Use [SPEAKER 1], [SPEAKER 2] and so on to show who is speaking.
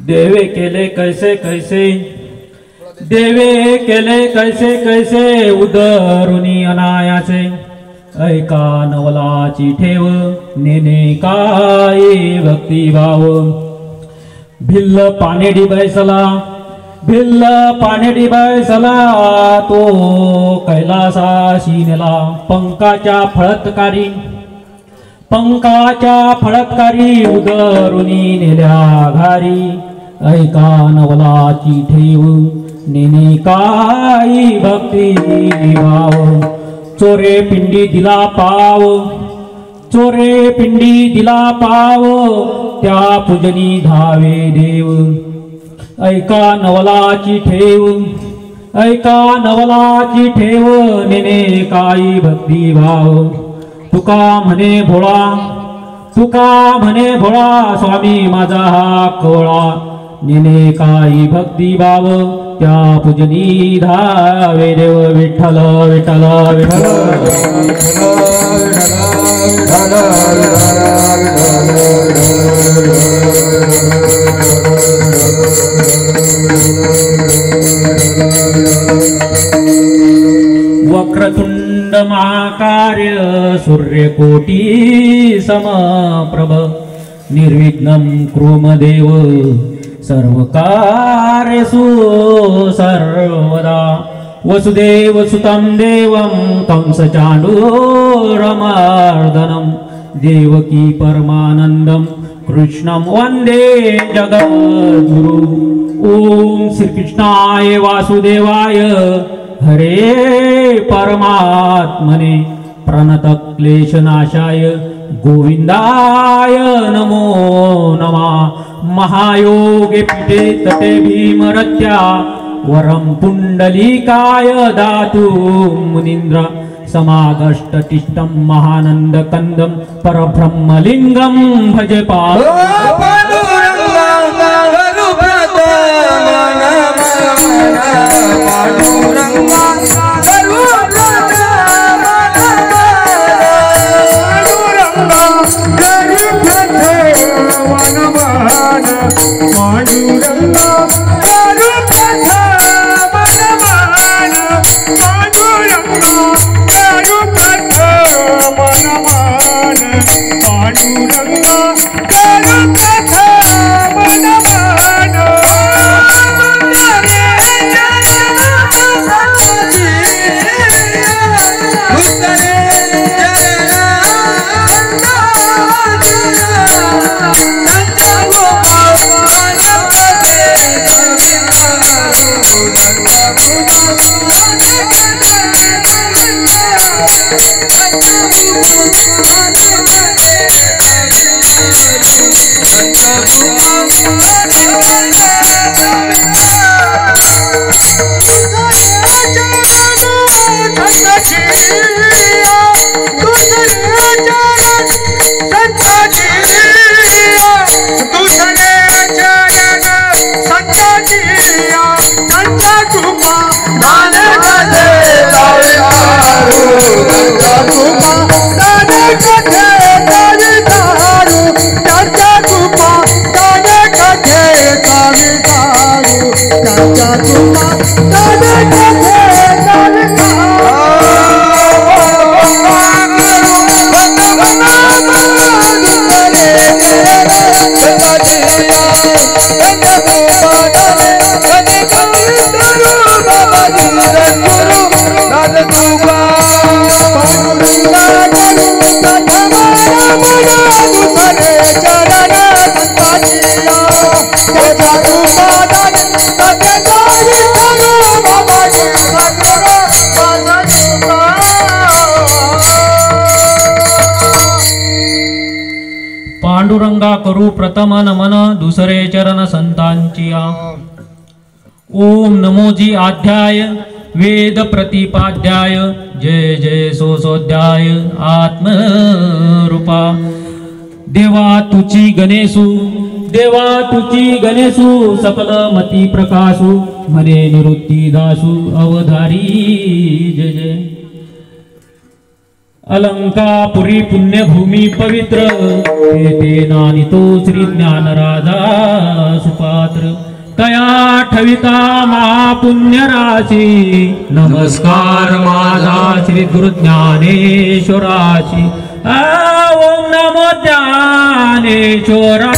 [SPEAKER 1] देवे केले कैसे कैसे, देवे केले कैसे कैसे, उदरुनी अनायासे, ऐका नवलाची ठेव, नेने काय भक्तिभाव, भिल्ल पानेडी बैसला, भिल्ल पानेडी बैसला, तो कैलासाशी नेला, पंकाच्या फळतकारी, पंकाच्या फळतकारी, उदरुनी नेल्या घारी, ऐका नवलाची ठेव, नेने काही भक्ती भाव, चोरे पिंडी दिला पाव, चोरे पिंडी दिला पाव, त्या पूजनी धावे देव, ऐका नवलाची ठेव, ऐका नवलाची ठेव, नेने काही भक्ती भाव, तुका म्हणे भोळा, तुका म्हणे भोळा, स्वामी माझा हा कोळा, नेने काही भक्तिभाव, त्या पूजनी धावे देव, विठ्ठल विठ्ठल विठ्ठल वक्रतुंड महाकार्य, सूर्यकोटी समप्रभ, निर्विघ्नं कुरुमदेव, सर्वकार्येषु सर्वदा, वसुदेवसुतं देवं कंसचाणूरमर्दनं, देवकी परमानन्दं कृष्णं वन्दे जगद्गुरु। ओम श्रीकृष्णाय वासुदेवाय हरे परमात्मने, प्रणतक्लेशनाशाय गोविंदाय नमो नमः। महायोगे पीठे तटे भीमरत्या, वरं पुंडलीकाय दातु मुनीन्द्र, समागष्टतिष्ठं महानन्दकन्दं, परब्रह्मलिङ्गं भजे
[SPEAKER 2] पांडुरंगा
[SPEAKER 1] पांडुरंगा करू प्रथम नमन दुसरे चरण संतांची ओम नमोजी अध्याय वेद प्रतिपाध्याय जय जय सोसोध्याय आत्मरूपा देवा तुची गणेशू सकल मती प्रकाशू मने निवृत्ती दासू अवधारी जय जय अलंकापुरी पुण्यभूमी पवित्र ते नानितो श्री ज्ञान राजा सुपात्र तया ठविता महापुण्य राशी नमस्कार माझा श्री गुरु ज्ञानेश्वराशी ओम नमो ज्ञानेश्वरा